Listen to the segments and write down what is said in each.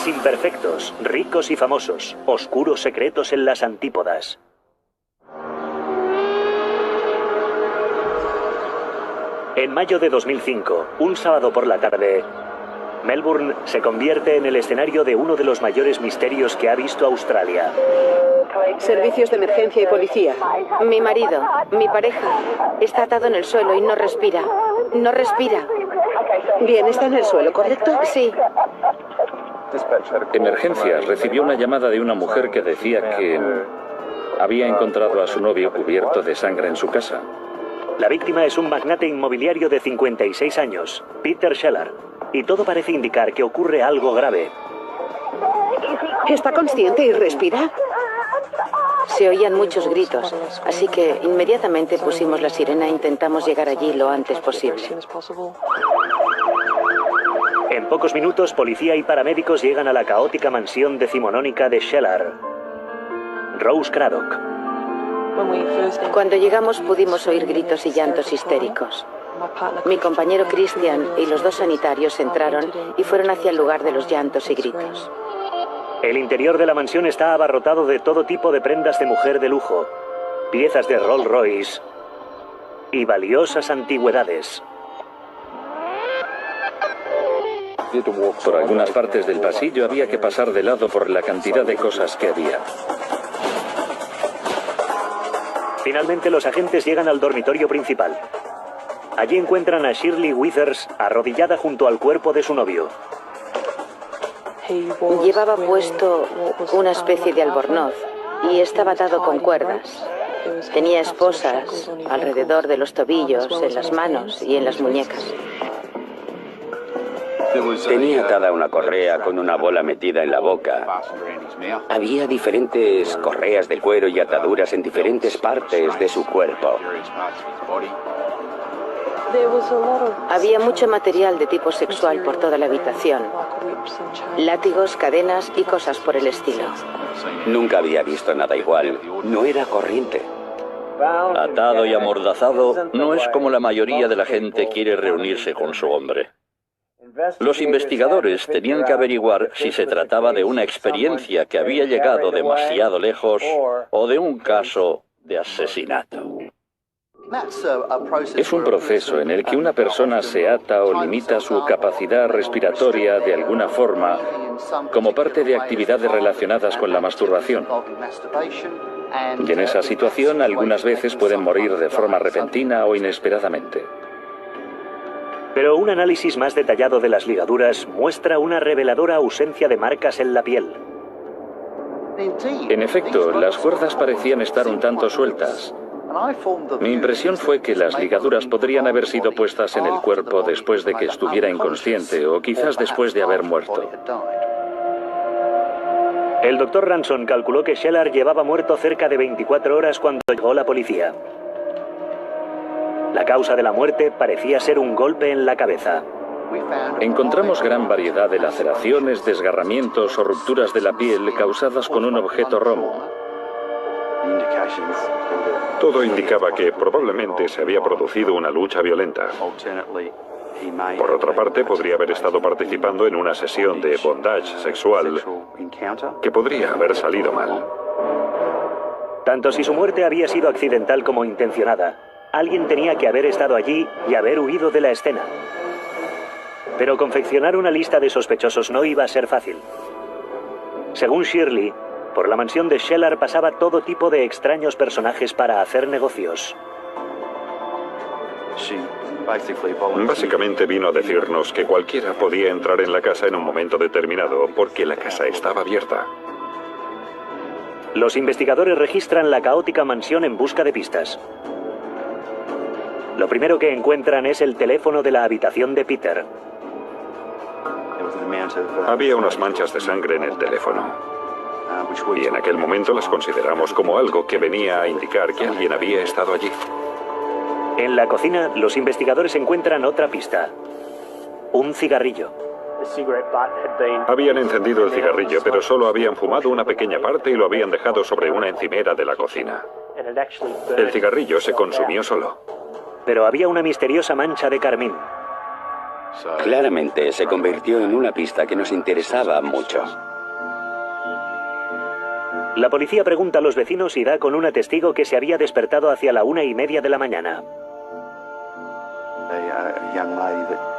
Hombres imperfectos, ricos y famosos, oscuros secretos en las antípodas. En mayo de 2005, un sábado por la tarde, Melbourne se convierte en el escenario de uno de los mayores misterios que ha visto Australia. Servicios de emergencia y policía. Mi marido, mi pareja, está atado en el suelo y no respira. No respira. Bien, está en el suelo, ¿correcto? Sí. Emergencias. Recibió una llamada de una mujer que decía que había encontrado a su novio cubierto de sangre en su casa. La víctima es un magnate inmobiliario de 56 años, Peter Scheller, y todo parece indicar que ocurre algo grave. ¿Está consciente y respira? Se oían muchos gritos, así que inmediatamente pusimos la sirena e intentamos llegar allí lo antes posible. En pocos minutos, policía y paramédicos llegan a la caótica mansión decimonónica de Scheller. Rose Craddock. Cuando llegamos pudimos oír gritos y llantos histéricos. Mi compañero Christian y los dos sanitarios entraron y fueron hacia el lugar de los llantos y gritos. El interior de la mansión está abarrotado de todo tipo de prendas de mujer de lujo, piezas de Rolls Royce y valiosas antigüedades. Por algunas partes del pasillo había que pasar de lado por la cantidad de cosas que había. Finalmente los agentes llegan al dormitorio principal. Allí encuentran a Shirley Withers arrodillada junto al cuerpo de su novio. Llevaba puesto una especie de albornoz y estaba atado con cuerdas. Tenía esposas alrededor de los tobillos, en las manos y en las muñecas. Tenía atada una correa con una bola metida en la boca. Había diferentes correas del cuero y ataduras en diferentes partes de su cuerpo. Había mucho material de tipo sexual por toda la habitación. Látigos, cadenas y cosas por el estilo. Nunca había visto nada igual. No era corriente. Atado y amordazado, no es como la mayoría de la gente quiere reunirse con su hombre. Los investigadores tenían que averiguar si se trataba de una experiencia que había llegado demasiado lejos o de un caso de asesinato. Es un proceso en el que una persona se ata o limita su capacidad respiratoria de alguna forma como parte de actividades relacionadas con la masturbación. Y en esa situación algunas veces pueden morir de forma repentina o inesperadamente. Pero un análisis más detallado de las ligaduras muestra una reveladora ausencia de marcas en la piel. En efecto, las cuerdas parecían estar un tanto sueltas. Mi impresión fue que las ligaduras podrían haber sido puestas en el cuerpo después de que estuviera inconsciente o quizás después de haber muerto. El doctor Ranson calculó que Scheller llevaba muerto cerca de 24 horas cuando llegó la policía. La causa de la muerte parecía ser un golpe en la cabeza. Encontramos gran variedad de laceraciones, desgarramientos o rupturas de la piel causadas con un objeto romo. Todo indicaba que probablemente se había producido una lucha violenta. Por otra parte, podría haber estado participando en una sesión de bondage sexual que podría haber salido mal. Tanto si su muerte había sido accidental como intencionada, alguien tenía que haber estado allí y haber huido de la escena. Pero confeccionar una lista de sospechosos no iba a ser fácil. Según Shirley, por la mansión de Scheller pasaba todo tipo de extraños personajes para hacer negocios. Básicamente vino a decirnos que cualquiera podía entrar en la casa en un momento determinado, porque la casa estaba abierta. Los investigadores registran la caótica mansión en busca de pistas. Lo primero que encuentran es el teléfono de la habitación de Peter. Había unas manchas de sangre en el teléfono. Y en aquel momento las consideramos como algo que venía a indicar que alguien había estado allí. En la cocina, los investigadores encuentran otra pista. Un cigarrillo. Habían encendido el cigarrillo, pero solo habían fumado una pequeña parte y lo habían dejado sobre una encimera de la cocina. El cigarrillo se consumió solo. Pero había una misteriosa mancha de carmín. Claramente se convirtió en una pista que nos interesaba mucho. La policía pregunta a los vecinos y da con una testigo que se había despertado hacia la 1:30 de la mañana.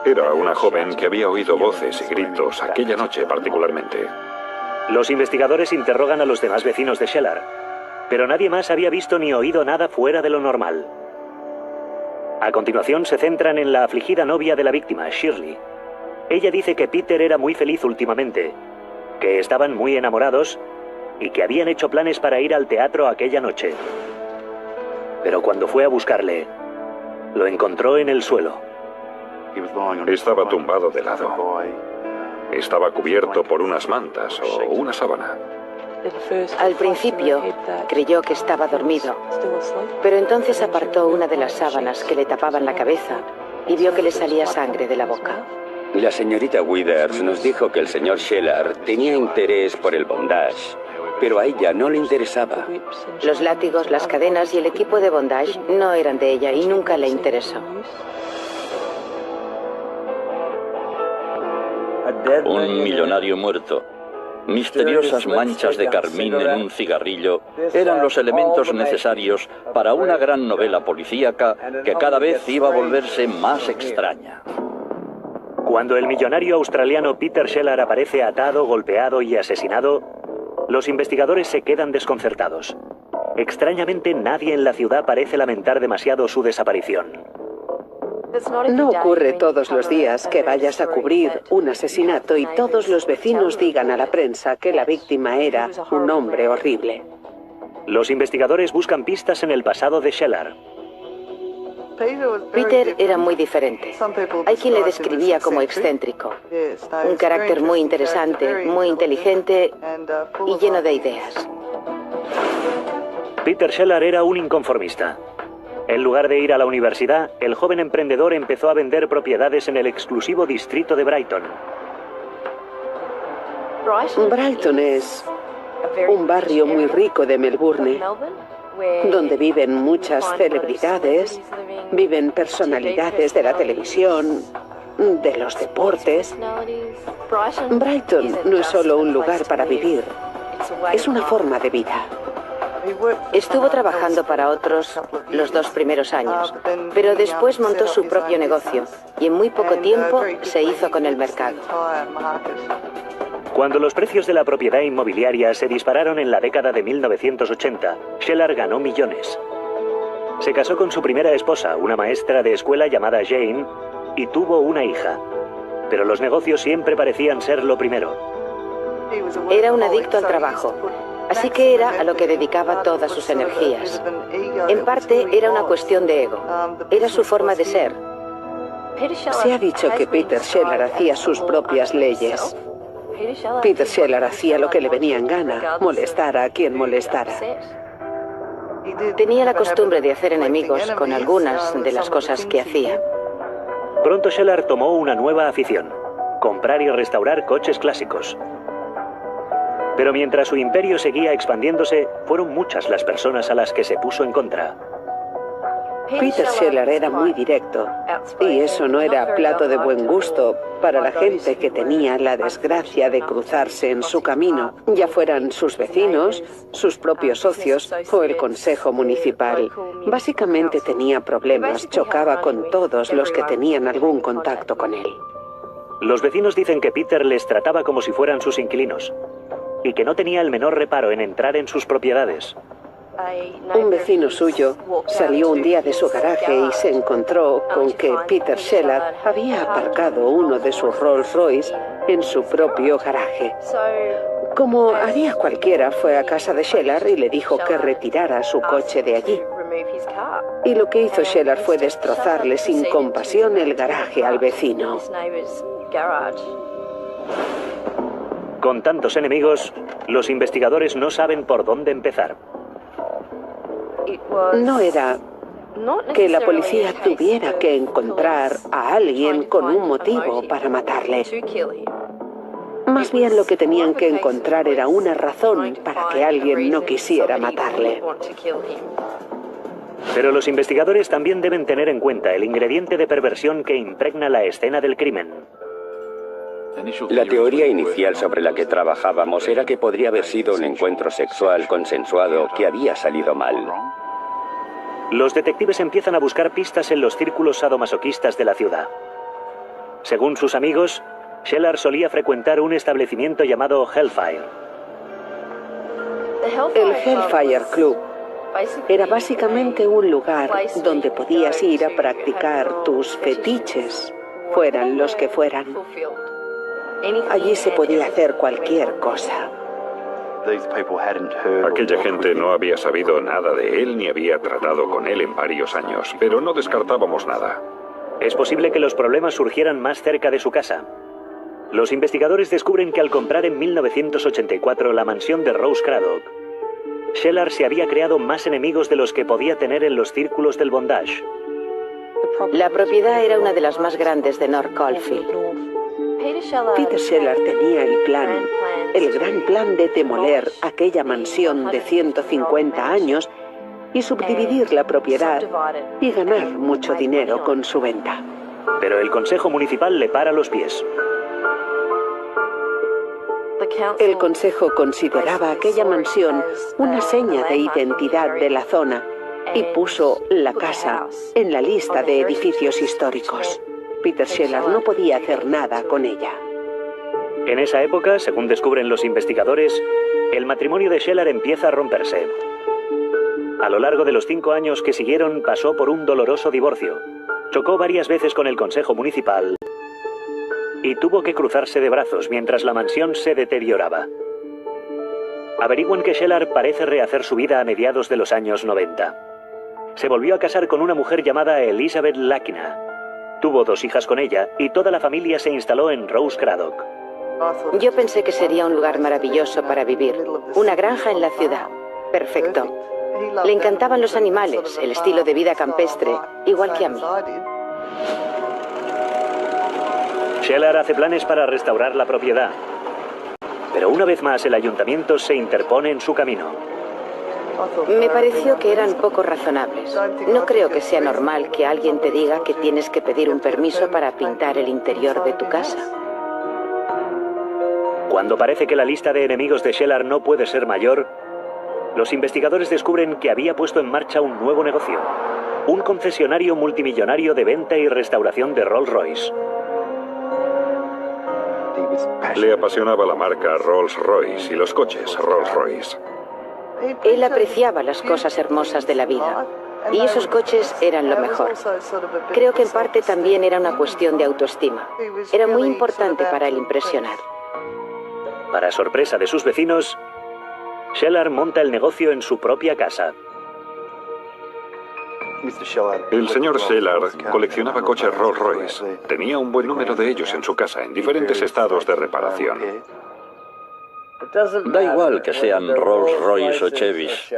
Era una joven que había oído voces y gritos aquella noche particularmente. Los investigadores interrogan a los demás vecinos de Shelar, pero nadie más había visto ni oído nada fuera de lo normal. A continuación se centran en la afligida novia de la víctima, Shirley. Ella dice que Peter era muy feliz últimamente, que estaban muy enamorados y que habían hecho planes para ir al teatro aquella noche. Pero cuando fue a buscarle, lo encontró en el suelo. Estaba tumbado de lado. Estaba cubierto por unas mantas o una sábana. Al principio creyó que estaba dormido, pero entonces apartó una de las sábanas que le tapaban la cabeza y vio que le salía sangre de la boca. La señorita Withers nos dijo que el señor Shelar tenía interés por el bondage, pero a ella no le interesaba. Los látigos, las cadenas y el equipo de bondage no eran de ella y nunca le interesó. Un millonario muerto. Misteriosas manchas de carmín en un cigarrillo eran los elementos necesarios para una gran novela policíaca que cada vez iba a volverse más extraña. Cuando el millonario australiano Peter Shelar aparece atado, golpeado y asesinado, los investigadores se quedan desconcertados. Extrañamente, nadie en la ciudad parece lamentar demasiado su desaparición. No ocurre todos los días que vayas a cubrir un asesinato y todos los vecinos digan a la prensa que la víctima era un hombre horrible. Los investigadores buscan pistas en el pasado de Shelar. Peter era muy diferente. Hay quien le describía como excéntrico. Un carácter muy interesante, muy inteligente y lleno de ideas. Peter Shelar era un inconformista. En lugar de ir a la universidad, el joven emprendedor empezó a vender propiedades en el exclusivo distrito de Brighton. Brighton es un barrio muy rico de Melbourne, donde viven muchas celebridades, viven personalidades de la televisión, de los deportes. Brighton no es solo un lugar para vivir, es una forma de vida. Estuvo trabajando para otros los 2 primeros años, pero después montó su propio negocio y en muy poco tiempo se hizo con el mercado. Cuando los precios de la propiedad inmobiliaria se dispararon en la década de 1980, Shelar ganó millones. Se casó con su primera esposa, una maestra de escuela llamada Jane, y tuvo una hija. Pero los negocios siempre parecían ser lo primero. Era un adicto al trabajo. Así que era a lo que dedicaba todas sus energías. En parte era una cuestión de ego. Era su forma de ser. Se ha dicho que Peter Shelar hacía sus propias leyes. Peter Shelar hacía lo que le venía en gana, molestara a quien molestara. Tenía la costumbre de hacer enemigos con algunas de las cosas que hacía. Pronto Shelar tomó una nueva afición: comprar y restaurar coches clásicos. Pero mientras su imperio seguía expandiéndose, fueron muchas las personas a las que se puso en contra. Peter Shelar era muy directo, y eso no era plato de buen gusto para la gente que tenía la desgracia de cruzarse en su camino, ya fueran sus vecinos, sus propios socios o el consejo municipal. Básicamente tenía problemas, chocaba con todos los que tenían algún contacto con él. Los vecinos dicen que Peter les trataba como si fueran sus inquilinos y que no tenía el menor reparo en entrar en sus propiedades. Un vecino suyo salió un día de su garaje y se encontró con que Peter Shelar había aparcado uno de sus Rolls Royce en su propio garaje. Como haría cualquiera, fue a casa de Shelar y le dijo que retirara su coche de allí. Y lo que hizo Shelar fue destrozarle sin compasión el garaje al vecino. Con tantos enemigos, los investigadores no saben por dónde empezar. No era que la policía tuviera que encontrar a alguien con un motivo para matarle. Más bien lo que tenían que encontrar era una razón para que alguien no quisiera matarle. Pero los investigadores también deben tener en cuenta el ingrediente de perversión que impregna la escena del crimen. La teoría inicial sobre la que trabajábamos era que podría haber sido un encuentro sexual consensuado que había salido mal. Los detectives empiezan a buscar pistas en los círculos sadomasoquistas de la ciudad. Según sus amigos, Shelar solía frecuentar un establecimiento llamado Hellfire. El Hellfire Club era básicamente un lugar donde podías ir a practicar tus fetiches, fueran los que fueran. Allí se podía hacer cualquier cosa. Aquella gente no había sabido nada de él ni había tratado con él en varios años, pero no descartábamos nada. Es posible que los problemas surgieran más cerca de su casa. Los investigadores descubren que al comprar en 1984 la mansión de Rose Craddock, Shelar se había creado más enemigos de los que podía tener en los círculos del bondage. La propiedad era una de las más grandes de North Caulfield. Peter Shelar tenía el gran plan de demoler aquella mansión de 150 años y subdividir la propiedad y ganar mucho dinero con su venta. Pero el Consejo Municipal le para los pies. El Consejo consideraba aquella mansión una seña de identidad de la zona y puso la casa en la lista de edificios históricos. Peter Shelar no podía hacer nada con ella. En esa época, según descubren los investigadores, el matrimonio de Shelar empieza a romperse. A lo largo de los 5 años que siguieron, pasó por un doloroso divorcio. Chocó varias veces con el Consejo Municipal y tuvo que cruzarse de brazos mientras la mansión se deterioraba. Averiguan que Shelar parece rehacer su vida a mediados de los años 90. Se volvió a casar con una mujer llamada Elizabeth Lakina. Tuvo 2 hijas con ella y toda la familia se instaló en Rose Craddock. Yo pensé que sería un lugar maravilloso para vivir. Una granja en la ciudad. Perfecto. Le encantaban los animales, el estilo de vida campestre, igual que a mí. Shelar hace planes para restaurar la propiedad. Pero una vez más el ayuntamiento se interpone en su camino. Me pareció que eran poco razonables. No creo que sea normal que alguien te diga que tienes que pedir un permiso para pintar el interior de tu casa. Cuando parece que la lista de enemigos de Shelar no puede ser mayor, los investigadores descubren que había puesto en marcha un nuevo negocio. Un concesionario multimillonario de venta y restauración de Rolls-Royce. Le apasionaba la marca Rolls-Royce y los coches Rolls-Royce. Él apreciaba las cosas hermosas de la vida, y esos coches eran lo mejor. Creo que en parte también era una cuestión de autoestima. Era muy importante para él impresionar. Para sorpresa de sus vecinos, Shelar monta el negocio en su propia casa. El señor Shelar coleccionaba coches Rolls-Royce. Tenía un buen número de ellos en su casa, en diferentes estados de reparación. Da igual que sean Rolls-Royce o Chevys.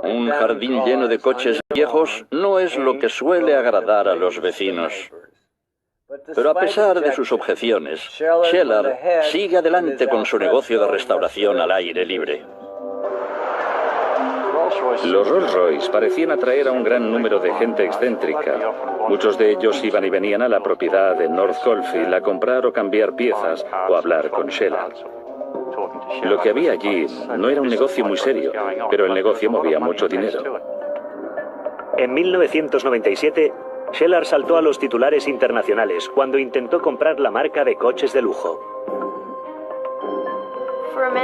Un jardín lleno de coches viejos no es lo que suele agradar a los vecinos. Pero a pesar de sus objeciones, Shelar sigue adelante con su negocio de restauración al aire libre. Los Rolls-Royce parecían atraer a un gran número de gente excéntrica. Muchos de ellos iban y venían a la propiedad de North Caulfield a comprar o cambiar piezas o hablar con Shelar. Lo que había allí no era un negocio muy serio, pero el negocio movía mucho dinero. En 1997, Shelar saltó a los titulares internacionales cuando intentó comprar la marca de coches de lujo.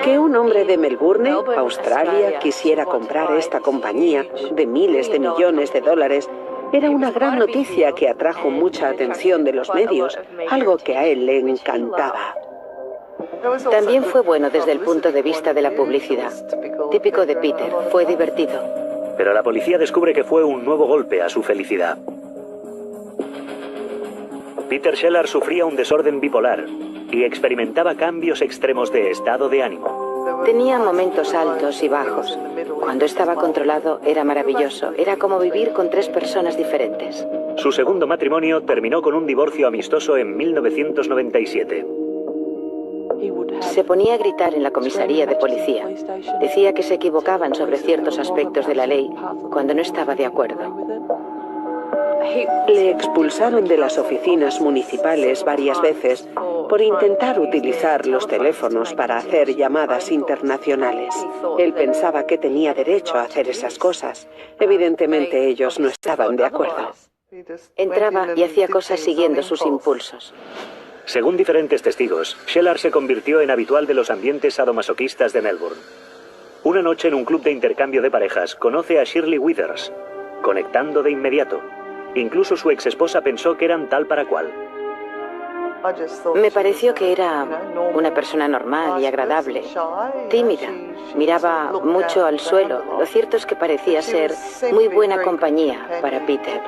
Que un hombre de Melbourne, Australia, quisiera comprar esta compañía de miles de millones de dólares era una gran noticia que atrajo mucha atención de los medios, algo que a él le encantaba. También fue bueno desde el punto de vista de la publicidad. Típico de Peter, fue divertido. Pero la policía descubre que fue un nuevo golpe a su felicidad. Peter Shelar sufría un desorden bipolar y experimentaba cambios extremos de estado de ánimo. Tenía momentos altos y bajos. Cuando estaba controlado era maravilloso. Era como vivir con 3 personas diferentes. Su segundo matrimonio terminó con un divorcio amistoso en 1997. Se ponía a gritar en la comisaría de policía. Decía que se equivocaban sobre ciertos aspectos de la ley cuando no estaba de acuerdo. Le expulsaron de las oficinas municipales varias veces por intentar utilizar los teléfonos para hacer llamadas internacionales. Él pensaba que tenía derecho a hacer esas cosas. Evidentemente ellos no estaban de acuerdo. Entraba y hacía cosas siguiendo sus impulsos. Según diferentes testigos, Shelar se convirtió en habitual de los ambientes sadomasoquistas de Melbourne. Una noche en un club de intercambio de parejas conoce a Shirley Withers, conectando de inmediato. Incluso su exesposa pensó que eran tal para cual. Me pareció que era una persona normal y agradable, tímida. Miraba mucho al suelo. Lo cierto es que parecía ser muy buena compañía para Peter.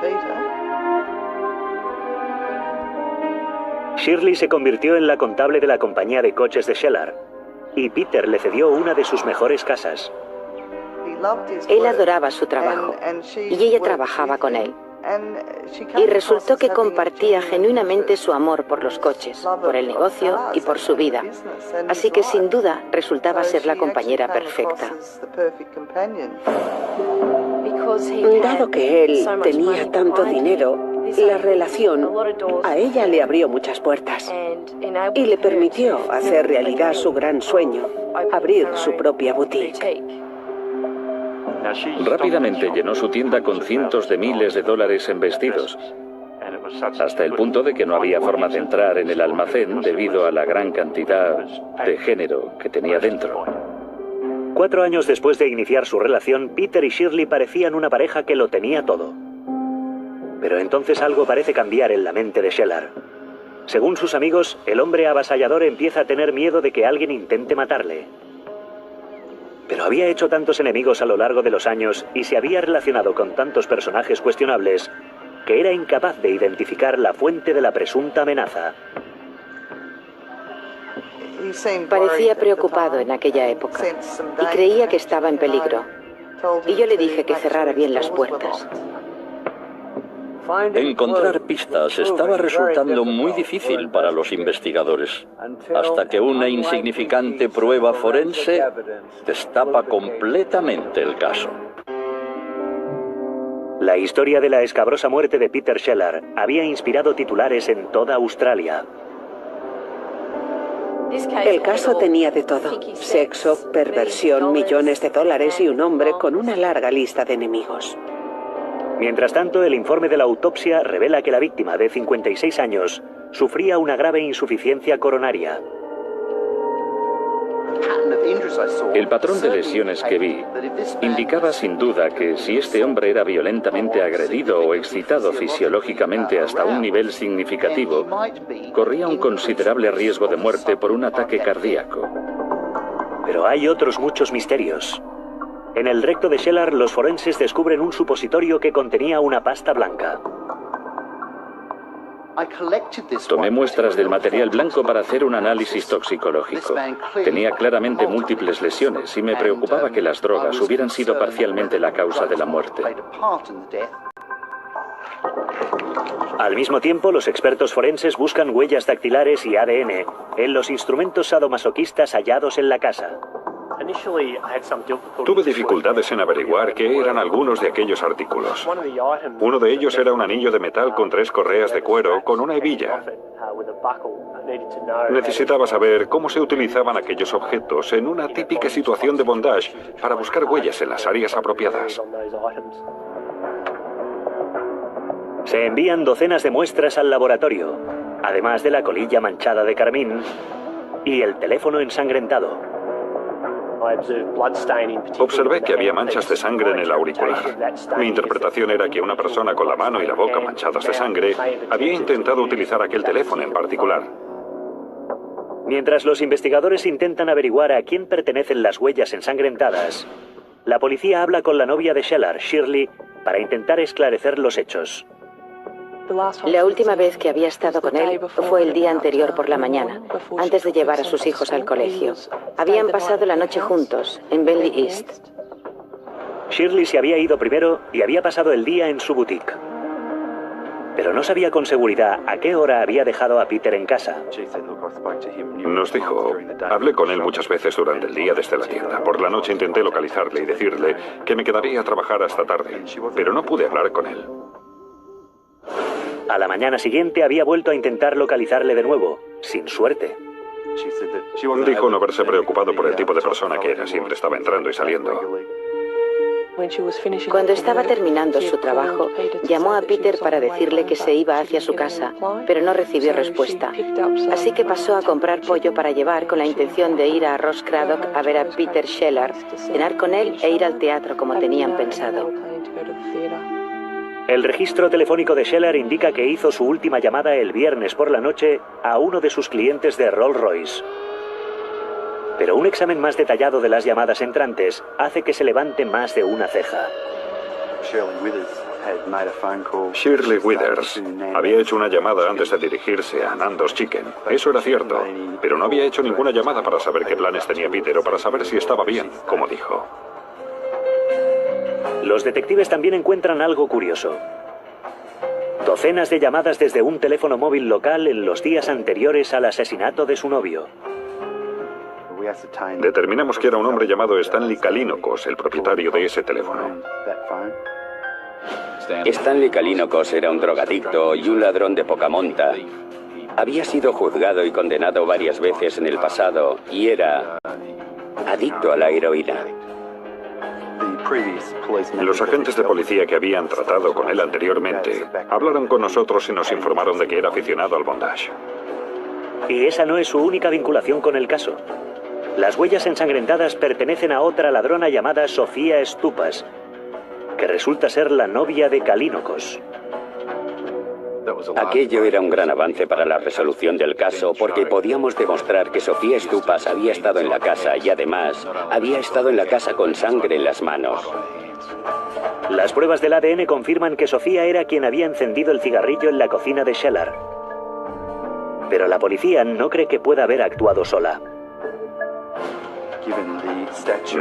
Shirley se convirtió en la contable de la compañía de coches de Shelar, y Peter le cedió una de sus mejores casas. Él adoraba su trabajo, y ella trabajaba con él. Y resultó que compartía genuinamente su amor por los coches, por el negocio y por su vida. Así que sin duda resultaba ser la compañera perfecta. Dado que él tenía tanto dinero, la relación a ella le abrió muchas puertas y le permitió hacer realidad su gran sueño, abrir su propia boutique. Rápidamente llenó su tienda con cientos de miles de dólares en vestidos, hasta el punto de que no había forma de entrar en el almacén debido a la gran cantidad de género que tenía dentro. 4 años después de iniciar su relación, Peter y Shirley parecían una pareja que lo tenía todo. Pero entonces algo parece cambiar en la mente de Shelar. Según sus amigos, el hombre avasallador empieza a tener miedo de que alguien intente matarle. Pero había hecho tantos enemigos a lo largo de los años y se había relacionado con tantos personajes cuestionables que era incapaz de identificar la fuente de la presunta amenaza. Parecía preocupado en aquella época y creía que estaba en peligro. Y yo le dije que cerrara bien las puertas. Encontrar pistas estaba resultando muy difícil para los investigadores, hasta que una insignificante prueba forense destapa completamente el caso. La historia de la escabrosa muerte de Peter Shelar había inspirado titulares en toda Australia. El caso tenía de todo: sexo, perversión, millones de dólares y un hombre con una larga lista de enemigos. Mientras tanto, el informe de la autopsia revela que la víctima, de 56 años, sufría una grave insuficiencia coronaria. El patrón de lesiones que vi indicaba sin duda que si este hombre era violentamente agredido o excitado fisiológicamente hasta un nivel significativo, corría un considerable riesgo de muerte por un ataque cardíaco. Pero hay otros muchos misterios. En el recto de Shelar, los forenses descubren un supositorio que contenía una pasta blanca. Tomé muestras del material blanco para hacer un análisis toxicológico. Tenía claramente múltiples lesiones y me preocupaba que las drogas hubieran sido parcialmente la causa de la muerte. Al mismo tiempo, los expertos forenses buscan huellas dactilares y ADN en los instrumentos sadomasoquistas hallados en la casa. Tuve dificultades en averiguar qué eran algunos de aquellos artículos. Uno de ellos era un anillo de metal con 3 correas de cuero con una hebilla. Necesitaba saber cómo se utilizaban aquellos objetos en una típica situación de bondage para buscar huellas en las áreas apropiadas. Se envían docenas de muestras al laboratorio, además de la colilla manchada de carmín y el teléfono ensangrentado. Observé que había manchas de sangre en el auricular. Mi interpretación era que una persona con la mano y la boca manchadas de sangre había intentado utilizar aquel teléfono en particular. Mientras los investigadores intentan averiguar a quién pertenecen las huellas ensangrentadas, la policía habla con la novia de Shelar, Shirley, para intentar esclarecer los hechos. La última vez que había estado con él fue el día anterior por la mañana, antes de llevar a sus hijos al colegio. Habían pasado la noche juntos, en Bentley East. Shirley se había ido primero y había pasado el día en su boutique. pero no sabía con seguridad a qué hora había dejado a Peter en casa. Nos dijo, hablé con él muchas veces durante el día desde la tienda. Por la noche intenté localizarle y decirle que me quedaría a trabajar hasta tarde, pero no pude hablar con él. A la mañana siguiente había vuelto a intentar localizarle de nuevo, sin suerte. Dijo no haberse preocupado por el tipo de persona que era, siempre estaba entrando y saliendo. Cuando estaba terminando su trabajo, llamó a Peter para decirle que se iba hacia su casa, pero no recibió respuesta. Así que pasó a comprar pollo para llevar con la intención de ir a Ross Craddock a ver a Peter Shelar, cenar con él e ir al teatro como tenían pensado. El registro telefónico de Shelar indica que hizo su última llamada el viernes por la noche a uno de sus clientes de Rolls-Royce. Pero un examen más detallado de las llamadas entrantes hace que se levante más de una ceja. Shirley Withers había hecho una llamada antes de dirigirse a Nando's Chicken. Eso era cierto, pero no había hecho ninguna llamada para saber qué planes tenía Peter o para saber si estaba bien, como dijo. Los detectives también encuentran algo curioso. Docenas de llamadas desde un teléfono móvil local en los días anteriores al asesinato de su novio. Determinamos que era un hombre llamado Stanley Kalynokos, el propietario de ese teléfono. Stanley Kalynokos era un drogadicto y un ladrón de poca monta. Había sido juzgado y condenado varias veces en el pasado y era adicto a la heroína. Los agentes de policía que habían tratado con él anteriormente hablaron con nosotros y nos informaron de que era aficionado al bondage. Y esa no es su única vinculación con el caso. Las huellas ensangrentadas pertenecen a otra ladrona llamada Sofía Stupas, que resulta ser la novia de Kalynokos. Aquello era un gran avance para la resolución del caso porque podíamos demostrar que Sofía Stupas había estado en la casa y además había estado en la casa con sangre en las manos. Las pruebas del ADN confirman que Sofía era quien había encendido el cigarrillo en la cocina de Shelar. Pero la policía no cree que pueda haber actuado sola.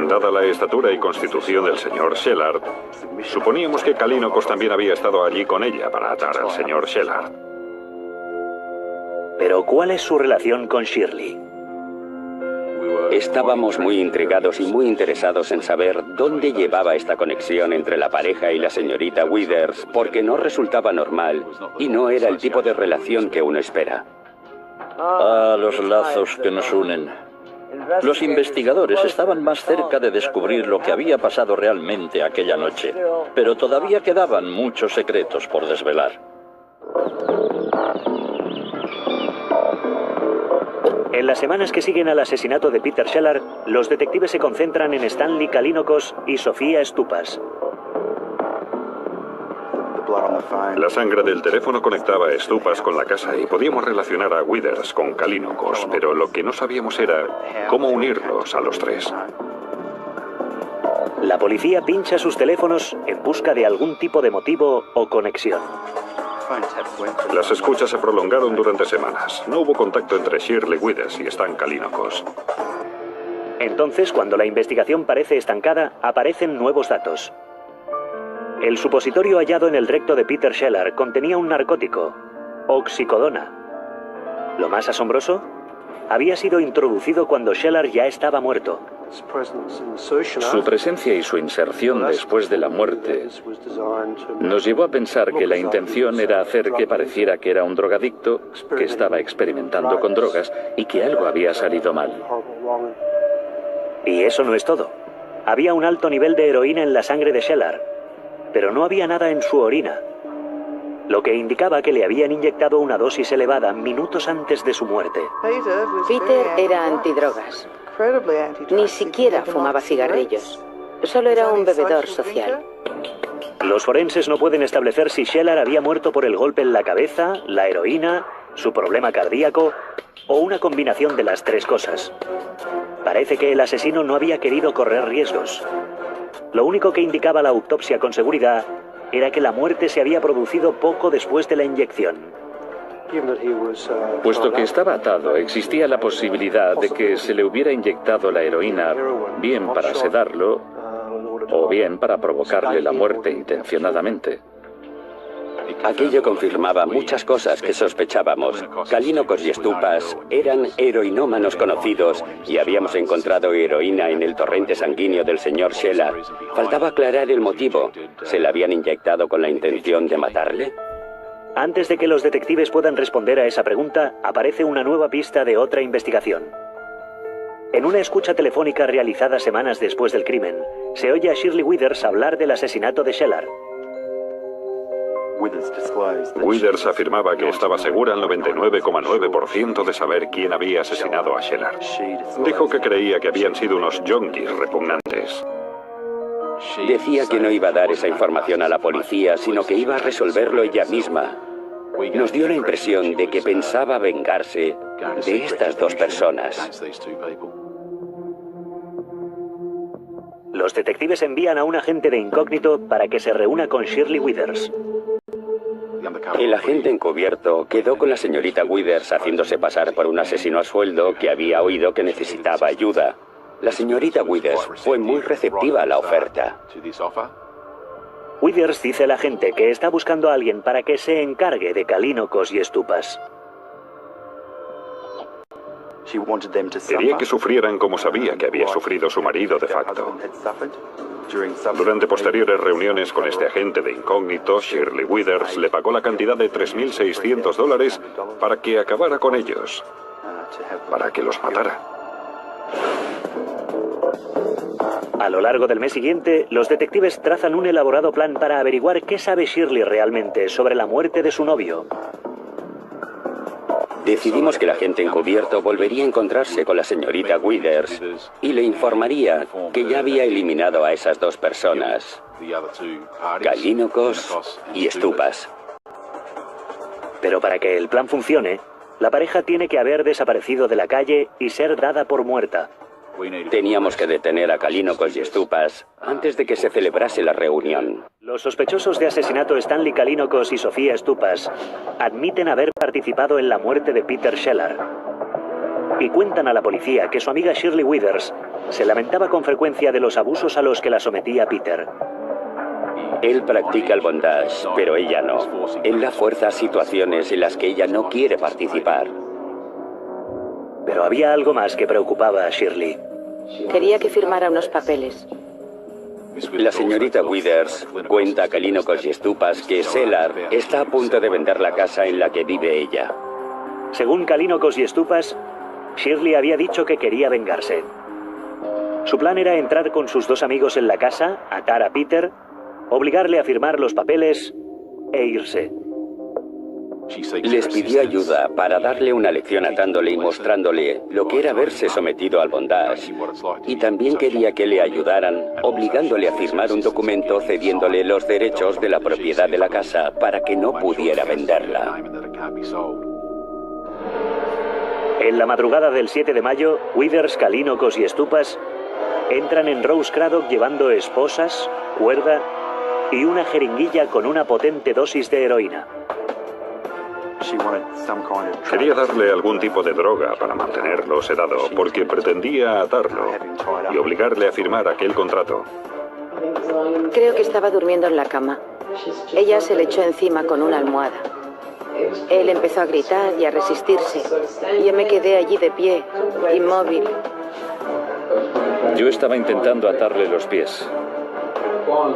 Dada la estatura y constitución del señor Shelar, suponíamos que Kalynokos también había estado allí con ella para atar al señor Shelar. Pero ¿cuál es su relación con Shirley? Estábamos muy intrigados y muy interesados en saber dónde llevaba esta conexión entre la pareja y la señorita Withers, porque no resultaba normal y no era el tipo de relación que uno espera. Ah, los lazos que nos unen. Los investigadores estaban más cerca de descubrir lo que había pasado realmente aquella noche, pero todavía quedaban muchos secretos por desvelar. En las semanas que siguen al asesinato de Peter Shelar, los detectives se concentran en Stanley Kalynokos y Sofía Stupas. La sangre del teléfono conectaba a Stupas con la casa y podíamos relacionar a Withers con Kalynokos, pero lo que no sabíamos era cómo unirlos a los tres. La policía pincha sus teléfonos en busca de algún tipo de motivo o conexión. Las escuchas se prolongaron durante semanas. No hubo contacto entre Shirley Withers y Stan Kalynokos. Entonces, cuando la investigación parece estancada, aparecen nuevos datos. El supositorio hallado en el recto de Peter Shelar contenía un narcótico, oxicodona. Lo más asombroso, había sido introducido cuando Shelar ya estaba muerto. Su presencia y su inserción después de la muerte nos llevó a pensar que la intención era hacer que pareciera que era un drogadicto, que estaba experimentando con drogas y que algo había salido mal. Y eso no es todo. Había un alto nivel de heroína en la sangre de Shelar, pero no había nada en su orina, lo que indicaba que le habían inyectado una dosis elevada minutos antes de su muerte. Peter era antidrogas. Ni siquiera fumaba cigarrillos. Solo era un bebedor social. Los forenses no pueden establecer si Shelar había muerto por el golpe en la cabeza, la heroína, su problema cardíaco o una combinación de las tres cosas. Parece que el asesino no había querido correr riesgos. Lo único que indicaba la autopsia con seguridad era que la muerte se había producido poco después de la inyección. Puesto que estaba atado, existía la posibilidad de que se le hubiera inyectado la heroína bien para sedarlo o bien para provocarle la muerte intencionadamente. Aquello confirmaba muchas cosas que sospechábamos. Kalínocos y Stupas eran heroinómanos conocidos y habíamos encontrado heroína en el torrente sanguíneo del señor Shelar. Faltaba aclarar el motivo. ¿Se la habían inyectado con la intención de matarle? Antes de que los detectives puedan responder a esa pregunta, aparece una nueva pista de otra investigación. En una escucha telefónica realizada semanas después del crimen, se oye a Shirley Withers hablar del asesinato de Shelar. Withers afirmaba que estaba segura al 99,9% de saber quién había asesinado a Shelar. Dijo que creía que habían sido unos yonkis repugnantes. Decía que no iba a dar esa información a la policía, sino que iba a resolverlo ella misma. Nos dio la impresión de que pensaba vengarse de estas dos personas. Los detectives envían a un agente de incógnito para que se reúna con Shirley Withers. El agente encubierto quedó con la señorita Withers haciéndose pasar por un asesino a sueldo que había oído que necesitaba ayuda. La señorita Withers fue muy receptiva a la oferta. Withers dice al agente que está buscando a alguien para que se encargue de Kalínocos y Stupas. Quería que sufrieran como sabía que había sufrido su marido de facto. Durante posteriores reuniones con este agente de incógnito, Shirley Withers le pagó la cantidad de $3.600 para que acabara con ellos, para que los matara. A lo largo del mes siguiente, los detectives trazan un elaborado plan para averiguar qué sabe Shirley realmente sobre la muerte de su novio. Decidimos que el agente encubierto volvería a encontrarse con la señorita Withers y le informaría que ya había eliminado a esas dos personas, Kalínocos y Stupas. Pero para que el plan funcione, la pareja tiene que haber desaparecido de la calle y ser dada por muerta. Teníamos que detener a Kalínocos y Stupas antes de que se celebrase la reunión. Los sospechosos de asesinato Stanley Kalínocos y Sofía Stupas admiten haber participado en la muerte de Peter Shelar. Y cuentan a la policía que su amiga Shirley Withers se lamentaba con frecuencia de los abusos a los que la sometía Peter. Él practica el bondage, pero ella no. Él la fuerza a situaciones en las que ella no quiere participar. Pero había algo más que preocupaba a Shirley. Quería que firmara unos papeles. La señorita Withers cuenta a Kalínocos y Stupas que Shelar está a punto de vender la casa en la que vive ella. Según Kalínocos y Stupas, Shirley había dicho que quería vengarse. Su plan era entrar con sus dos amigos en la casa, atar a Peter, obligarle a firmar los papeles e irse. Les pidió ayuda para darle una lección atándole y mostrándole lo que era verse sometido al bondage. Y también quería que le ayudaran, obligándole a firmar un documento cediéndole los derechos de la propiedad de la casa para que no pudiera venderla. En la madrugada del 7 de mayo, Withers, Kalínocos y Stupas entran en Rose Craddock llevando esposas, cuerda y una jeringuilla con una potente dosis de heroína. Quería darle algún tipo de droga para mantenerlo sedado, porque pretendía atarlo y obligarle a firmar aquel contrato. Creo que estaba durmiendo en la cama. Ella se le echó encima con una almohada. Él empezó a gritar y a resistirse. Y yo me quedé allí de pie, inmóvil. Yo estaba intentando atarle los pies.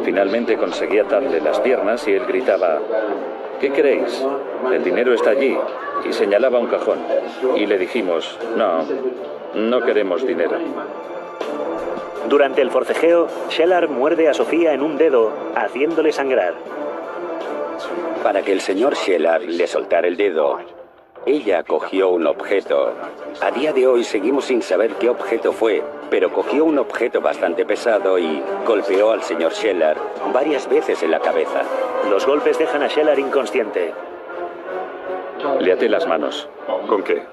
Finalmente conseguí atarle las piernas y él gritaba: ¿qué queréis? El dinero está allí. Y señalaba un cajón. Y le dijimos: no queremos dinero. Durante el forcejeo, Shelar muerde a Sofía en un dedo, haciéndole sangrar. Para que el señor Shelar le soltara el dedo, ella cogió un objeto. A día de hoy seguimos sin saber qué objeto fue, pero cogió un objeto bastante pesado y golpeó al señor Shelar varias veces en la cabeza. Los golpes dejan a Shelar inconsciente. Le até las manos. ¿Con qué?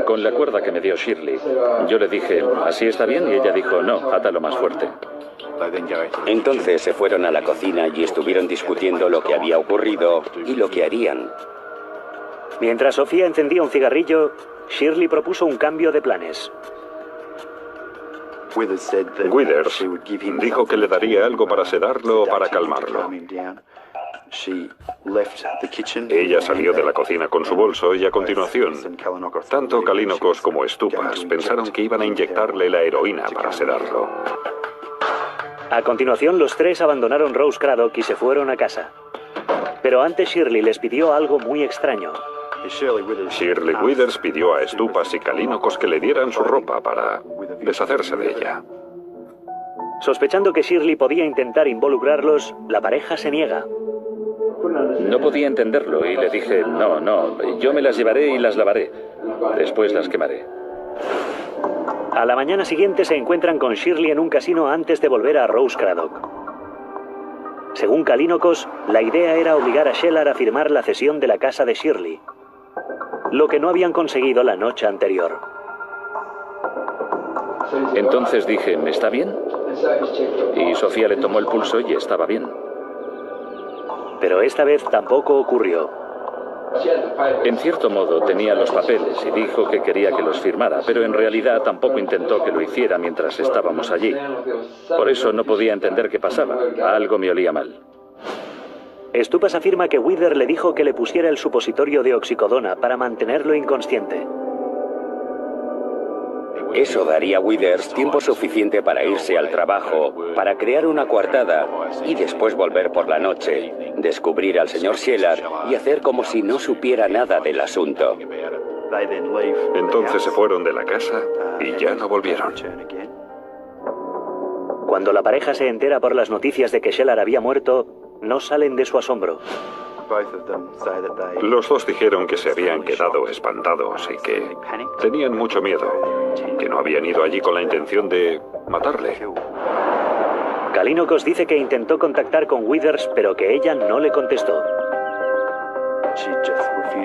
Con la cuerda que me dio Shirley. Yo le dije: ¿así está bien? Y ella dijo: no, átalo más fuerte. Entonces se fueron a la cocina y estuvieron discutiendo lo que había ocurrido y lo que harían. Mientras Sofía encendía un cigarrillo, Shirley propuso un cambio de planes. Withers dijo que le daría algo para sedarlo o para calmarlo. Ella salió de la cocina con su bolso y a continuación, tanto Kalynokos como Stupas pensaron que iban a inyectarle la heroína para sedarlo. A continuación, los tres abandonaron Rose Craddock y se fueron a casa. Pero antes Shirley les pidió algo muy extraño. Shirley Withers pidió a Stupas y Kalynokos que le dieran su ropa para deshacerse de ella. Sospechando que Shirley podía intentar involucrarlos, la pareja se niega. No podía entenderlo y le dije, no, yo me las llevaré y las lavaré. Después las quemaré. A la mañana siguiente se encuentran con Shirley en un casino antes de volver a Rose Craddock. Según Kalynokos, la idea era obligar a Shelar a firmar la cesión de la casa de Shirley, lo que no habían conseguido la noche anterior. Entonces dije, ¿está bien? Y Sofía le tomó el pulso y estaba bien. Pero esta vez tampoco ocurrió. En cierto modo tenía los papeles y dijo que quería que los firmara, pero en realidad tampoco intentó que lo hiciera mientras estábamos allí. Por eso no podía entender qué pasaba. Algo me olía mal. Stupas afirma que Withers le dijo que le pusiera el supositorio de oxicodona para mantenerlo inconsciente. Eso daría a Withers tiempo suficiente para irse al trabajo, para crear una coartada y después volver por la noche, descubrir al señor Shelar y hacer como si no supiera nada del asunto. Entonces se fueron de la casa y ya no volvieron. Cuando la pareja se entera por las noticias de que Shelar había muerto, no salen de su asombro. Los dos dijeron que se habían quedado espantados y que tenían mucho miedo, que no habían ido allí con la intención de matarle. Kalynokos dice que intentó contactar con Withers, pero que ella no le contestó.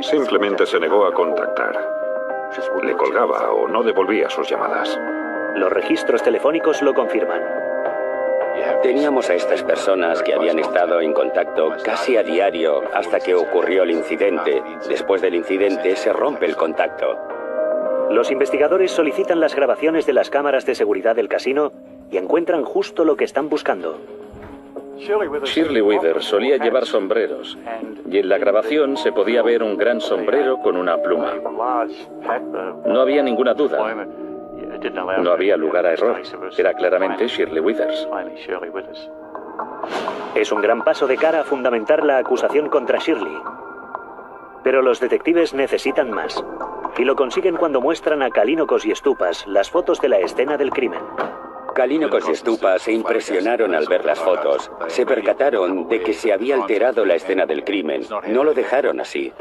Simplemente se negó a contactar. Le colgaba o no devolvía sus llamadas. Los registros telefónicos lo confirman. Teníamos a estas personas que habían estado en contacto casi a diario hasta que ocurrió el incidente. Después del incidente se rompe el contacto. Los investigadores solicitan las grabaciones de las cámaras de seguridad del casino y encuentran justo lo que están buscando. Shirley Withers solía llevar sombreros y en la grabación se podía ver un gran sombrero con una pluma. No había ninguna duda. No había lugar a error. Era claramente Shirley Withers. Es un gran paso de cara a fundamentar la acusación contra Shirley. Pero los detectives necesitan más. Y lo consiguen cuando muestran a Kalynokos y Stupas las fotos de la escena del crimen. Kalynokos y Stupas se impresionaron al ver las fotos. Se percataron de que se había alterado la escena del crimen. No lo dejaron así.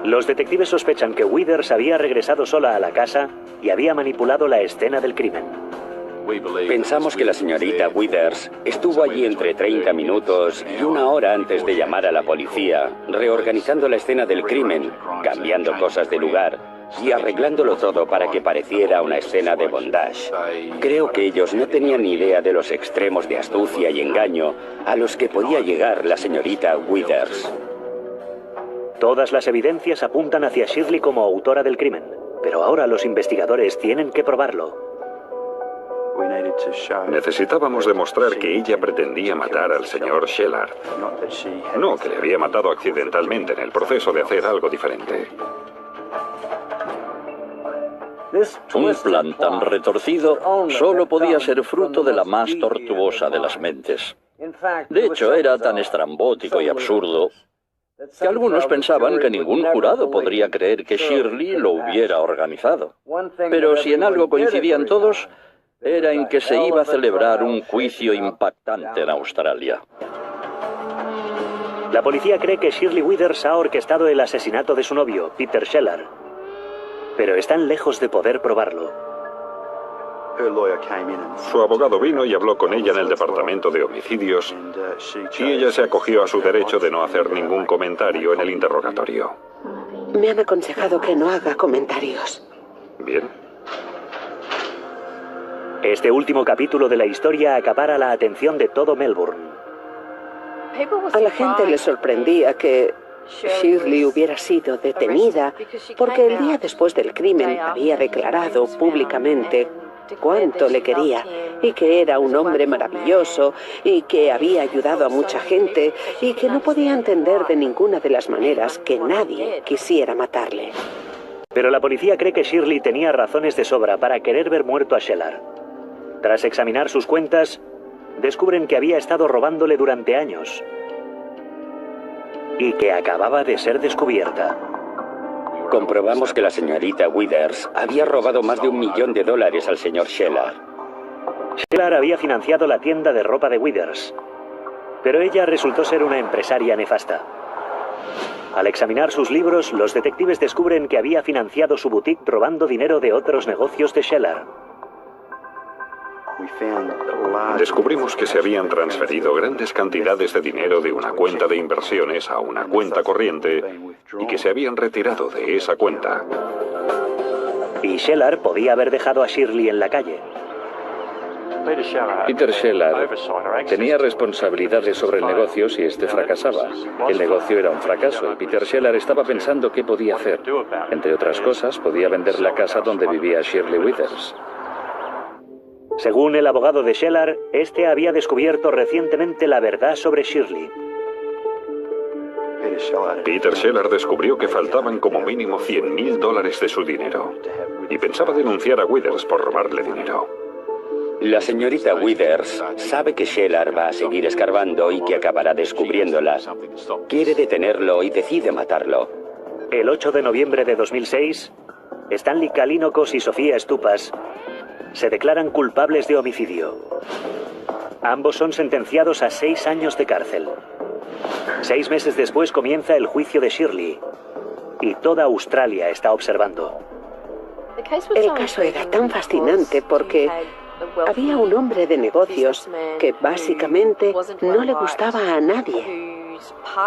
Los detectives sospechan que Withers había regresado sola a la casa y había manipulado la escena del crimen. Pensamos que la señorita Withers estuvo allí entre 30 minutos y 1 hora antes de llamar a la policía, reorganizando la escena del crimen, cambiando cosas de lugar y arreglándolo todo para que pareciera una escena de bondage. Creo que ellos no tenían ni idea de los extremos de astucia y engaño a los que podía llegar la señorita Withers. Todas las evidencias apuntan hacia Shirley como autora del crimen, pero ahora los investigadores tienen que probarlo. Necesitábamos demostrar que ella pretendía matar al señor Shelar. No que le había matado accidentalmente en el proceso de hacer algo diferente. Un plan tan retorcido solo podía ser fruto de la más tortuosa de las mentes. De hecho, era tan estrambótico y absurdo que algunos pensaban que ningún jurado podría creer que Shirley lo hubiera organizado. Pero si en algo coincidían todos, era en que se iba a celebrar un juicio impactante en Australia. La policía cree que Shirley Withers ha orquestado el asesinato de su novio, Peter Shelar, pero están lejos de poder probarlo. Su abogado vino y habló con ella en el departamento de homicidios y ella se acogió a su derecho de no hacer ningún comentario en el interrogatorio. Me han aconsejado que no haga comentarios. Bien. Este último capítulo de la historia acapara la atención de todo Melbourne. A la gente le sorprendía que Shirley hubiera sido detenida porque el día después del crimen había declarado públicamente cuánto le quería y que era un hombre maravilloso y que había ayudado a mucha gente y que no podía entender de ninguna de las maneras que nadie quisiera matarle. Pero la policía cree que Shirley tenía razones de sobra para querer ver muerto a Shelar. Tras examinar sus cuentas, descubren que había estado robándole durante años y que acababa de ser descubierta. Comprobamos que la señorita Withers había robado más de $1 millón al señor Shelar. Shelar había financiado la tienda de ropa de Withers, pero ella resultó ser una empresaria nefasta. Al examinar sus libros, los detectives descubren que había financiado su boutique robando dinero de otros negocios de Shelar. Descubrimos que se habían transferido grandes cantidades de dinero de una cuenta de inversiones a una cuenta corriente y que se habían retirado de esa cuenta. Y Shelar podía haber dejado a Shirley en la calle. Peter Shelar tenía responsabilidades sobre el negocio si este fracasaba. El negocio era un fracaso y Peter Shelar estaba pensando qué podía hacer. Entre otras cosas, podía vender la casa donde vivía Shirley Withers. Según el abogado de Shelar, este había descubierto recientemente la verdad sobre Shirley. Peter Shelar descubrió que faltaban como mínimo $100.000 de su dinero y pensaba denunciar a Withers por robarle dinero. La señorita Withers sabe que Shelar va a seguir escarbando y que acabará descubriéndola. Quiere detenerlo y decide matarlo. El 8 de noviembre de 2006, Stanley Kalynokos y Sofía Stupas se declaran culpables de homicidio. Ambos son sentenciados a 6 años de cárcel. 6 meses después comienza el juicio de Shirley y toda Australia está observando. El caso era tan fascinante porque había un hombre de negocios que básicamente no le gustaba a nadie,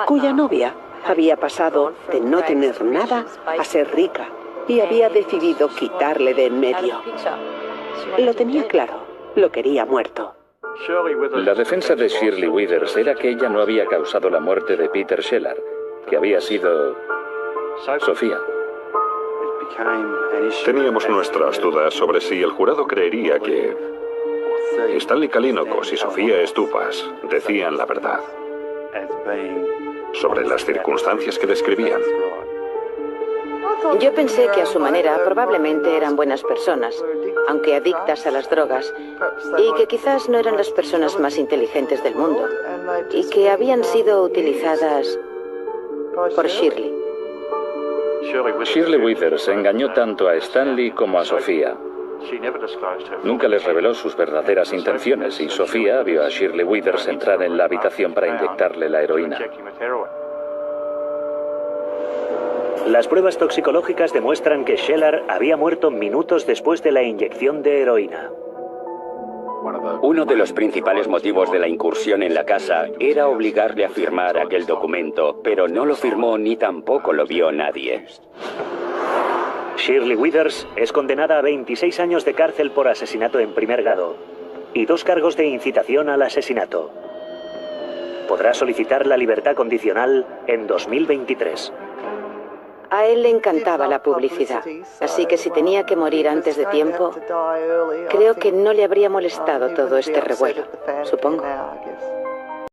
cuya novia había pasado de no tener nada a ser rica y había decidido quitarle de en medio. Lo tenía claro, lo quería muerto. La defensa de Shirley Withers era que ella no había causado la muerte de Peter Shelar, que había sido Sofía. Teníamos nuestras dudas sobre si el jurado creería que Stanley Kalynokos y Sofía Stupas decían la verdad sobre las circunstancias que describían. Yo pensé que a su manera probablemente eran buenas personas, aunque adictas a las drogas, y que quizás no eran las personas más inteligentes del mundo, y que habían sido utilizadas por Shirley. Shirley Withers engañó tanto a Stanley como a Sofía. Nunca les reveló sus verdaderas intenciones y Sofía vio a Shirley Withers entrar en la habitación para inyectarle la heroína. Las pruebas toxicológicas demuestran que Shelar había muerto minutos después de la inyección de heroína. Uno de los principales motivos de la incursión en la casa era obligarle a firmar aquel documento, pero no lo firmó ni tampoco lo vio nadie. Shirley Withers es condenada a 26 años de cárcel por asesinato en primer grado y 2 cargos de incitación al asesinato. Podrá solicitar la libertad condicional en 2023. A él le encantaba la publicidad, así que si tenía que morir antes de tiempo, creo que no le habría molestado todo este revuelo, supongo.